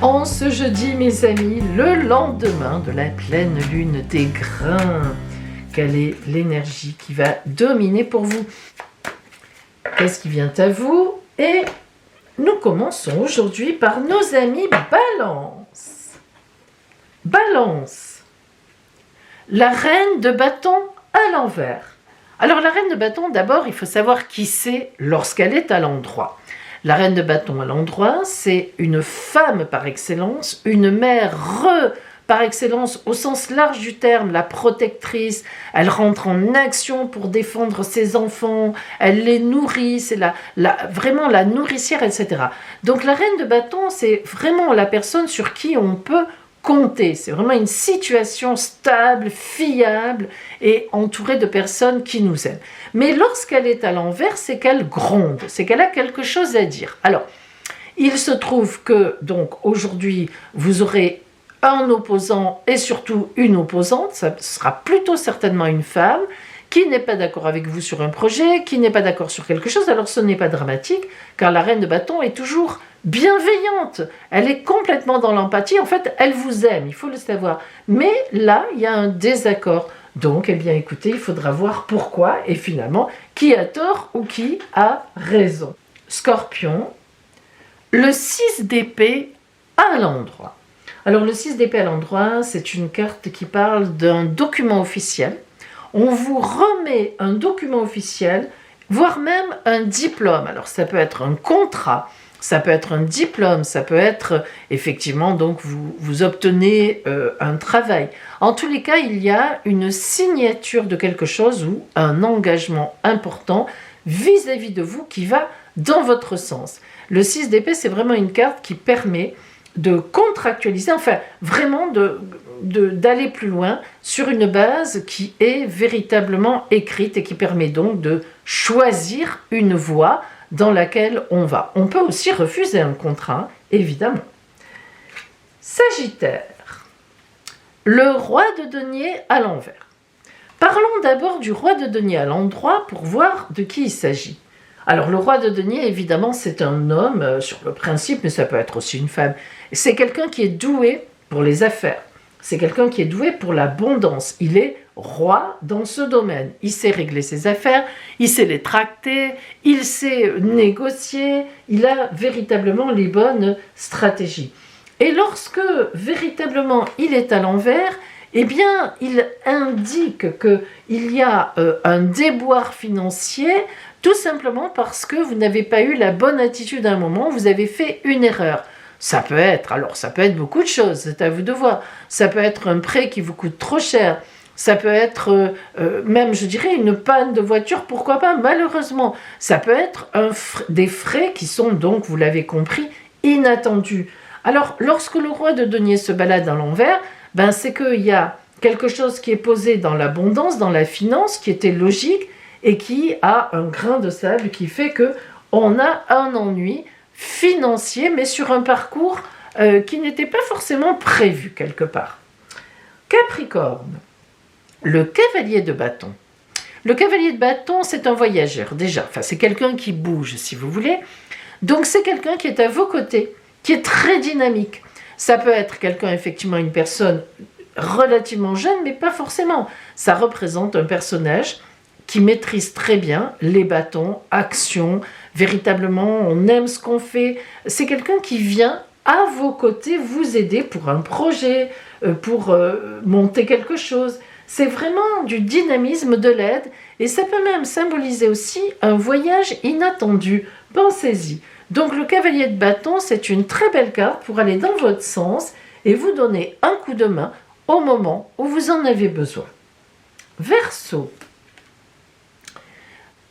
En ce jeudi, mes amis, le lendemain de la pleine lune des grains, quelle est l'énergie qui va dominer pour vous? Qu'est-ce qui vient à vous? Et nous commençons aujourd'hui par nos amis Balance. Balance, la reine de bâton à l'envers. Alors la reine de bâton, d'abord, il faut savoir qui c'est lorsqu'elle est à l'endroit. La reine de bâton à l'endroit, c'est une femme par excellence, une mère par excellence au sens large du terme, la protectrice. Elle rentre en action pour défendre ses enfants, elle les nourrit, c'est vraiment la nourricière, etc. Donc la reine de bâton, c'est vraiment la personne sur qui on peut compter. C'est vraiment une situation stable, fiable et entourée de personnes qui nous aiment. Mais lorsqu'elle est à l'envers, c'est qu'elle gronde, c'est qu'elle a quelque chose à dire. Alors, il se trouve que, donc, aujourd'hui, vous aurez un opposant et surtout une opposante, ça sera plutôt certainement une femme, qui n'est pas d'accord avec vous sur un projet, qui n'est pas d'accord sur quelque chose. Alors ce n'est pas dramatique, car la reine de bâton est toujours bienveillante, elle est complètement dans l'empathie, en fait elle vous aime, il faut le savoir, mais là il y a un désaccord, donc eh bien écoutez, il faudra voir pourquoi et finalement qui a tort ou qui a raison. Scorpion, le 6 d'épée à l'endroit. Alors le 6 d'épée à l'endroit, c'est une carte qui parle d'un document officiel. On vous remet un document officiel, voire même un diplôme. Alors ça peut être un contrat, ça peut être un diplôme, ça peut être effectivement, donc vous obtenez un travail. En tous les cas, il y a une signature de quelque chose ou un engagement important vis-à-vis de vous qui va dans votre sens. Le 6 d'épée, c'est vraiment une carte qui permet de contractualiser, enfin vraiment d'aller plus loin sur une base qui est véritablement écrite et qui permet donc de choisir une voie dans laquelle on va. On peut aussi refuser un contrat, évidemment. Sagittaire, le roi de denier à l'envers. Parlons d'abord du roi de denier à l'endroit pour voir de qui il s'agit. Alors le roi de denier, évidemment, c'est un homme sur le principe, mais ça peut être aussi une femme. C'est quelqu'un qui est doué pour les affaires. C'est quelqu'un qui est doué pour l'abondance. Il est roi dans ce domaine. Il sait régler ses affaires, il sait les tracter, il sait négocier, il a véritablement les bonnes stratégies. Et lorsque véritablement il est à l'envers, eh bien, il indique qu'il y a un déboire financier tout simplement parce que vous n'avez pas eu la bonne attitude à un moment, vous avez fait une erreur. Ça peut être beaucoup de choses, c'est à vous de voir. Ça peut être un prêt qui vous coûte trop cher. Ça peut être même, je dirais, une panne de voiture, pourquoi pas, malheureusement. Ça peut être des frais qui sont donc, vous l'avez compris, inattendus. Alors, lorsque le roi de denier se balade à l'envers, c'est qu'il y a quelque chose qui est posé dans l'abondance, dans la finance, qui était logique, et qui a un grain de sable qui fait qu'on a un ennui financier, mais sur un parcours qui n'était pas forcément prévu quelque part. Capricorne, le cavalier de bâton. Le cavalier de bâton, c'est un voyageur déjà, enfin c'est quelqu'un qui bouge si vous voulez, donc c'est quelqu'un qui est à vos côtés, qui est très dynamique. Ça peut être quelqu'un, effectivement, une personne relativement jeune, mais pas forcément. Ça représente un personnage qui maîtrise très bien les bâtons, action, véritablement, on aime ce qu'on fait. C'est quelqu'un qui vient à vos côtés vous aider pour un projet, pour monter quelque chose. C'est vraiment du dynamisme, de l'aide, et ça peut même symboliser aussi un voyage inattendu. Pensez-y. Donc le cavalier de bâton, c'est une très belle carte pour aller dans votre sens et vous donner un coup de main au moment où vous en avez besoin. Verseau,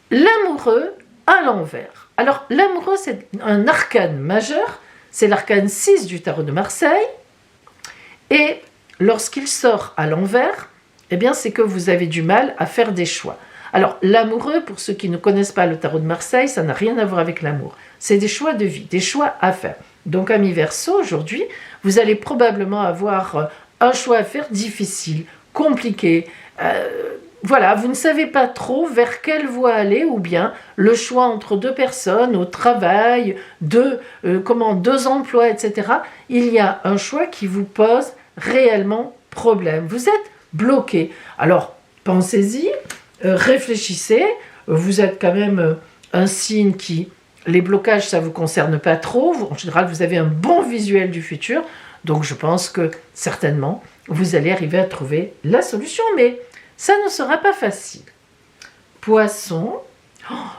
l'amoureux à l'envers. Alors l'amoureux, c'est un arcane majeur, c'est l'arcane 6 du tarot de Marseille, et lorsqu'il sort à l'envers, eh bien c'est que vous avez du mal à faire des choix. Alors l'amoureux, pour ceux qui ne connaissent pas le tarot de Marseille, ça n'a rien à voir avec l'amour. C'est des choix de vie, des choix à faire. Donc amis Verseau, aujourd'hui, vous allez probablement avoir un choix à faire difficile, compliqué, voilà, vous ne savez pas trop vers quelle voie aller, ou bien le choix entre deux personnes, au travail, deux emplois, etc. Il y a un choix qui vous pose réellement problème. Vous êtes bloqué. Alors, pensez-y, réfléchissez. Vous êtes quand même un signe qui... Les blocages, ça ne vous concerne pas trop. En général, vous avez un bon visuel du futur. Donc, je pense que certainement, vous allez arriver à trouver la solution. Mais ça ne sera pas facile. Poisson,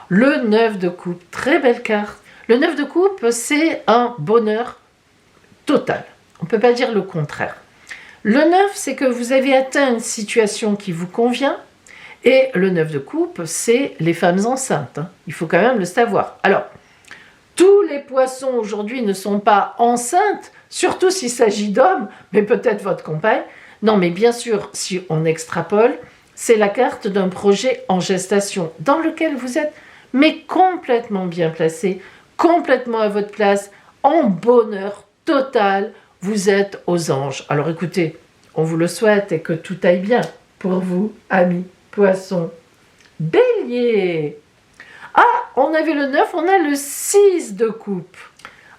le 9 de coupe, très belle carte. Le 9 de coupe, c'est un bonheur total. On ne peut pas dire le contraire. Le 9, c'est que vous avez atteint une situation qui vous convient. Et le 9 de coupe, c'est les femmes enceintes. Il faut quand même le savoir. Alors, tous les poissons aujourd'hui ne sont pas enceintes, surtout s'il s'agit d'hommes, mais peut-être votre compagne. Non, mais bien sûr, si on extrapole, c'est la carte d'un projet en gestation dans lequel vous êtes, mais complètement bien placé, complètement à votre place, en bonheur total. Vous êtes aux anges. Alors écoutez, on vous le souhaite et que tout aille bien pour vous, amis Poisson. Bélier. Ah, on avait le 9, on a le 6 de coupe.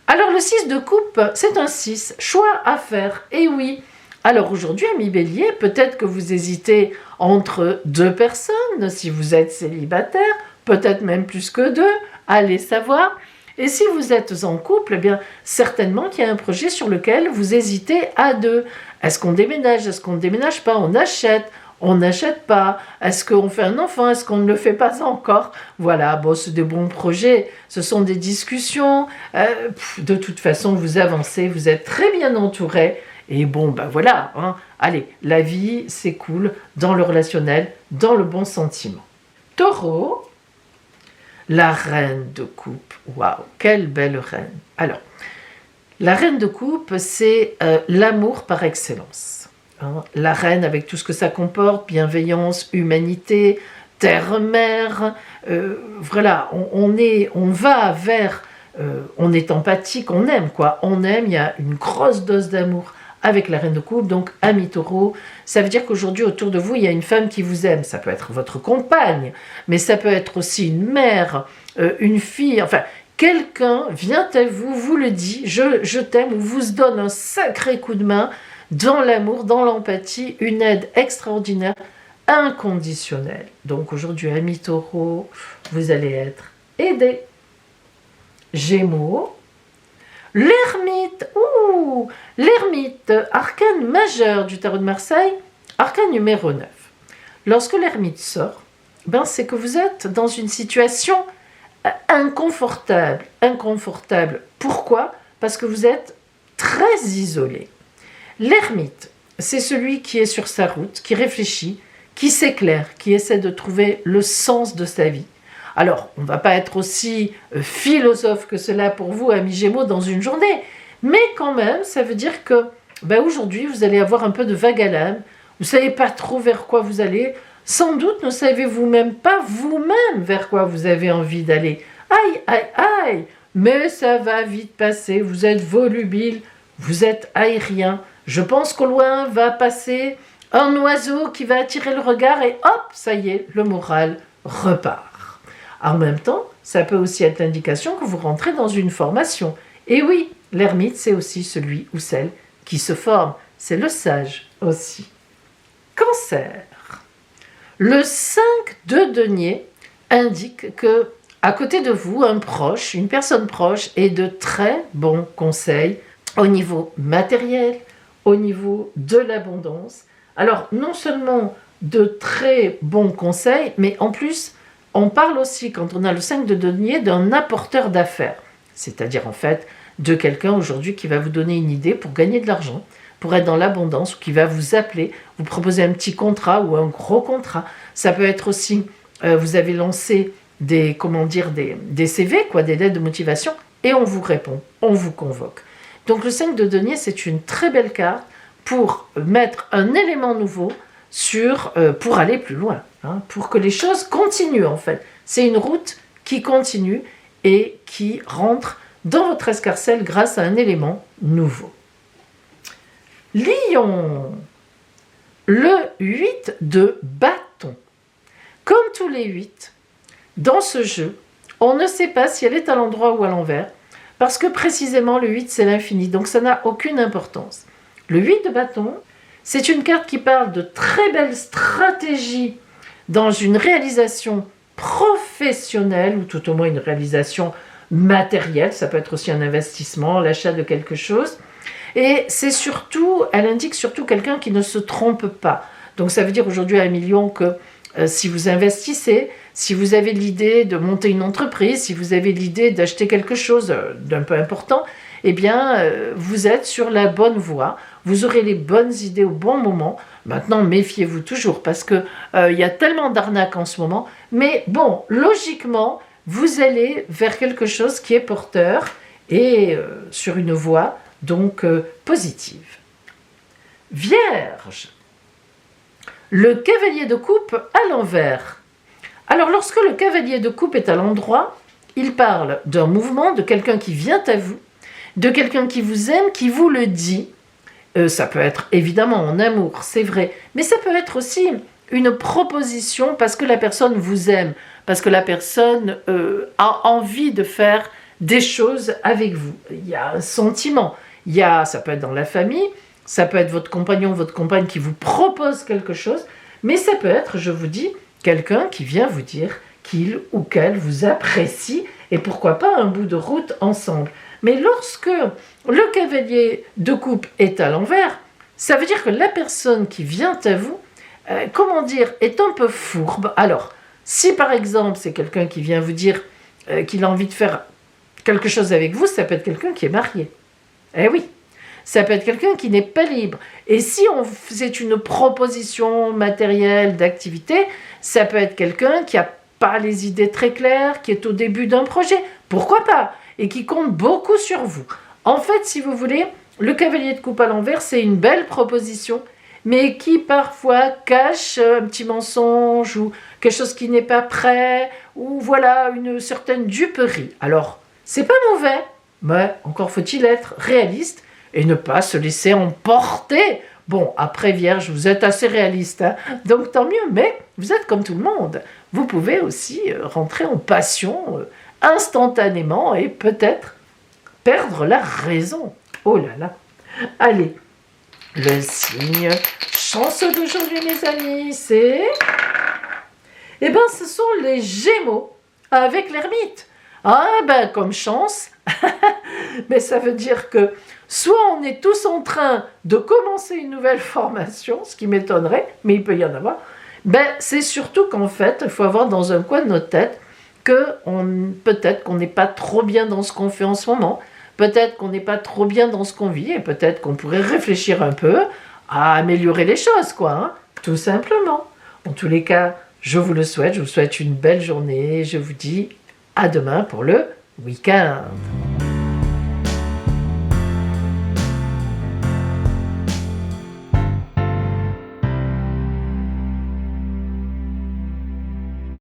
Alors le 6 de coupe, c'est un 6, choix à faire. Et oui, alors aujourd'hui, amis Bélier, peut-être que vous hésitez entre deux personnes, si vous êtes célibataire, peut-être même plus que deux, allez savoir. Et si vous êtes en couple, eh bien, certainement qu'il y a un projet sur lequel vous hésitez à deux. Est-ce qu'on déménage? Est-ce qu'on ne déménage pas? On achète? On n'achète pas? Est-ce qu'on fait un enfant? Est-ce qu'on ne le fait pas encore? Voilà, bon, c'est des bons projets, ce sont des discussions. De toute façon, vous avancez, vous êtes très bien entouré. Et bon, ben voilà, allez, la vie s'écoule dans le relationnel, dans le bon sentiment. Taureau, la reine de coupe. Waouh, quelle belle reine. Alors, la reine de coupe, c'est l'amour par excellence. La reine avec tout ce que ça comporte, bienveillance, humanité, terre-mère, voilà, on va vers, on est empathique, on aime quoi, on aime, il y a une grosse dose d'amour avec la reine de coupe, donc ami Taureau, ça veut dire qu'aujourd'hui autour de vous, il y a une femme qui vous aime, ça peut être votre compagne, mais ça peut être aussi une mère, une fille, enfin, quelqu'un vient à vous, vous le dit, je t'aime, ou vous donne un sacré coup de main, dans l'amour, dans l'empathie, une aide extraordinaire, inconditionnelle. Donc aujourd'hui, amis Taureau, vous allez être aidés. Gémeaux, l'ermite, l'ermite, arcane majeur du tarot de Marseille, arcane numéro 9. Lorsque l'ermite sort, c'est que vous êtes dans une situation inconfortable. Inconfortable. Pourquoi? Parce que vous êtes très isolé. L'ermite, c'est celui qui est sur sa route, qui réfléchit, qui s'éclaire, qui essaie de trouver le sens de sa vie. Alors, on ne va pas être aussi philosophe que cela pour vous, amis Gémeaux, dans une journée, mais quand même, ça veut dire que aujourd'hui, vous allez avoir un peu de vague à l'âme, vous ne savez pas trop vers quoi vous allez, sans doute ne savez-vous même pas vous-même vers quoi vous avez envie d'aller. Aïe, aïe, aïe, mais ça va vite passer, vous êtes volubile, vous êtes aérien. Je pense qu'au loin va passer un oiseau qui va attirer le regard et hop, ça y est, le moral repart. En même temps, ça peut aussi être l'indication que vous rentrez dans une formation. Et oui, l'ermite, c'est aussi celui ou celle qui se forme. C'est le sage aussi. Cancer. Le 5 de denier indique que à côté de vous, un proche, une personne proche, est de très bons conseils au niveau matériel, au niveau de l'abondance. Alors, non seulement de très bons conseils, mais en plus, on parle aussi, quand on a le 5 de denier, d'un apporteur d'affaires. C'est-à-dire, en fait, de quelqu'un aujourd'hui qui va vous donner une idée pour gagner de l'argent, pour être dans l'abondance, ou qui va vous appeler, vous proposer un petit contrat ou un gros contrat. Ça peut être aussi, vous avez lancé des CV, des lettres de motivation, et on vous répond, on vous convoque. Donc le 5 de denier, c'est une très belle carte pour mettre un élément nouveau pour aller plus loin, pour que les choses continuent en fait. C'est une route qui continue et qui rentre dans votre escarcelle grâce à un élément nouveau. Lion, le 8 de bâton. Comme tous les 8, dans ce jeu, on ne sait pas si elle est à l'endroit ou à l'envers, parce que précisément le 8 c'est l'infini, donc ça n'a aucune importance. Le 8 de bâton, c'est une carte qui parle de très belles stratégies dans une réalisation professionnelle, ou tout au moins une réalisation matérielle, ça peut être aussi un investissement, l'achat de quelque chose. Et c'est surtout, elle indique surtout quelqu'un qui ne se trompe pas. Donc ça veut dire aujourd'hui à 1 million que si vous investissez, si vous avez l'idée de monter une entreprise, si vous avez l'idée d'acheter quelque chose d'un peu important, eh bien, vous êtes sur la bonne voie. Vous aurez les bonnes idées au bon moment. Maintenant, méfiez-vous toujours parce que il y a tellement d'arnaques en ce moment. Mais bon, logiquement, vous allez vers quelque chose qui est porteur et sur une voie donc positive. Vierge. Le cavalier de coupe à l'envers. Alors, lorsque le cavalier de coupe est à l'endroit, il parle d'un mouvement, de quelqu'un qui vient à vous, de quelqu'un qui vous aime, qui vous le dit. Ça peut être évidemment en amour, c'est vrai, mais ça peut être aussi une proposition parce que la personne vous aime, parce que la personne a envie de faire des choses avec vous. Il y a un sentiment, ça peut être dans la famille, ça peut être votre compagnon, votre compagne qui vous propose quelque chose, mais ça peut être, je vous dis, quelqu'un qui vient vous dire qu'il ou qu'elle vous apprécie et pourquoi pas un bout de route ensemble. Mais lorsque le cavalier de coupe est à l'envers, ça veut dire que la personne qui vient à vous, est un peu fourbe. Alors, si par exemple c'est quelqu'un qui vient vous dire qu'il a envie de faire quelque chose avec vous, ça peut être quelqu'un qui est marié. Eh oui, ça peut être quelqu'un qui n'est pas libre. Et si c'est une proposition matérielle d'activité, ça peut être quelqu'un qui n'a pas les idées très claires, qui est au début d'un projet. Pourquoi pas ? Et qui compte beaucoup sur vous. En fait, si vous voulez, le cavalier de coupe à l'envers, c'est une belle proposition, mais qui parfois cache un petit mensonge ou quelque chose qui n'est pas prêt, ou voilà, une certaine duperie. Alors, c'est pas mauvais, mais encore faut-il être réaliste et ne pas se laisser emporter. Bon, après Vierge, vous êtes assez réaliste, hein, donc tant mieux, mais vous êtes comme tout le monde. Vous pouvez aussi rentrer en passion instantanément et peut-être perdre la raison. Oh là là. Allez, le signe chanceux d'aujourd'hui, mes amis, c'est... Eh bien, ce sont les Gémeaux avec l'ermite. Ah ben, comme chance, mais ça veut dire que soit on est tous en train de commencer une nouvelle formation, ce qui m'étonnerait, mais il peut y en avoir, ben c'est surtout qu'en fait, il faut avoir dans un coin de notre tête peut-être qu'on n'est pas trop bien dans ce qu'on fait en ce moment, peut-être qu'on n'est pas trop bien dans ce qu'on vit, et peut-être qu'on pourrait réfléchir un peu à améliorer les choses, quoi, hein, tout simplement. En tous les cas, je vous le souhaite, je vous souhaite une belle journée, je vous dis à demain pour le week-end.